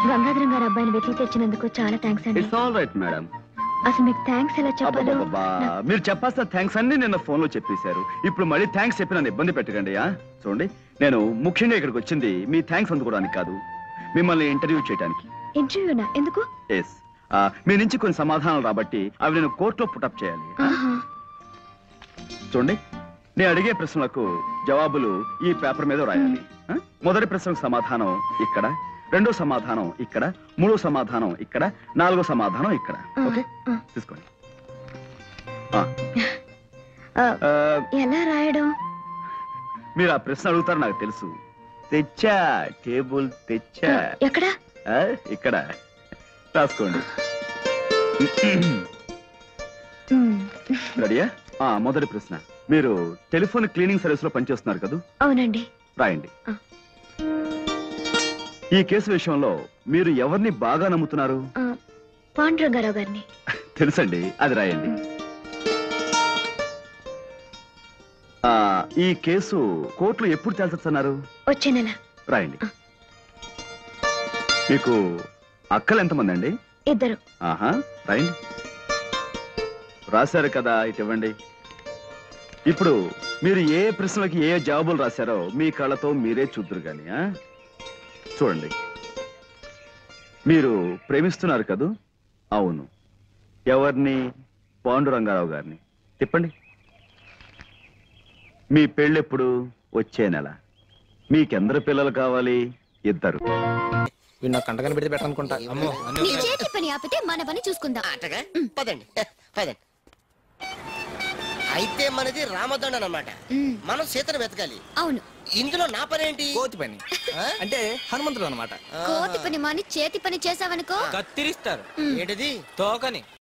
గంగాధరం గారు అబ్బాయిని వెతికి తెచ్చినందుకు చాలా థ్యాంక్స్ అండి. It's all right madam. అసలు మీకు థ్యాంక్స్ ఎలా చెప్పాలో మీరు చెప్పాల్సిన థ్యాంక్స్ అన్ని నిన్న ఫోన్ లో చెప్పేశారు. ఇప్పుడు మళ్ళీ థ్యాంక్స్ చెప్పి నన్ను ఇబ్బంది పెట్టకండి. చూడండి, నేను ముఖ్యంగా ఇక్కడికి వచ్చింది మీ థ్యాంక్స్ అందుకోవడానికి కాదు, మిమ్మల్ని ఇంటర్వ్యూ చేయడానికి. ఇంటర్వ్యూనా? ఎందుకు? ఎస్, మీ నుంచి కొన్ని సమాధానాలు రాబట్టి అవి నేను కోర్టులో పుటప్ చేయాలి. చూడండి, నేను అడిగే ప్రశ్నలకు జవాబులు ఈ పేపర్ మీద రాయాలి. మొదటి ప్రశ్నకు సమాధానం ఇక్కడ, రెండో సమాధానం ఇక్కడ, మూడో సమాధానం ఇక్కడ, నాలుగో సమాధానం ఇక్కడ. ఓకే, తీసుకోండి. ఎలా రాయడం? మీరు ఆ ప్రశ్న అడుగుతారు నాకు తెలుసు. తెచ్చా, టేబుల్ తెచ్చా. ఎక్కడ? ఇక్కడ రాసుకోండి. రెడీయా? మొదటి ప్రశ్న, మీరు టెలిఫోన్ క్లీనింగ్ సర్వీస్ లో పనిచేస్తున్నారు కదా? అవునండి. రాయండి. ఈ కేసు విషయంలో మీరు ఎవరిని బాగా నమ్ముతున్నారు? పాండురంగారావు గారిని. తెలుసండి, అది రాయండి. ఈ కేసు కోర్టులో ఎప్పుడు తేల్చొచ్చన్నారు? వచ్చే నెల. రాయండి. మీకు అక్కలు ఎంతమంది అండి? 2. ఆహా, రాయండి. రాశారు కదా, ఇటు ఇవ్వండి. ఇప్పుడు మీరు ఏ ప్రశ్నలకి ఏ జవాబులు రాశారో మీ కళ్ళతో మీరే చూద్దరు గాని. చూడండి, మీరు ప్రేమిస్తున్నారు కదూ? అవును. ఎవరిని? పాండురంగారావు గారిని. తిప్పండి. మీ పెళ్ళెప్పుడు? వచ్చే నెల. మీకెందరు పిల్లలు కావాలి? 2. కంటకని పెడితే పెట్టనుకుంటా. పని ఆపితే మన పని చూసుకుందాం. పదండి పదండి. అయితే మనది రామదండ అన్నమాట. మనం సీతను వెతకాలి. అవును. ఇందులో నా పని ఏంటి? కోతి పని. అంటే హనుమంతుడు అన్నమాట. కోతి పని మాని చేతి పని చేసావనుకో కత్తిరిస్తారు. ఏంటిది? తోకని.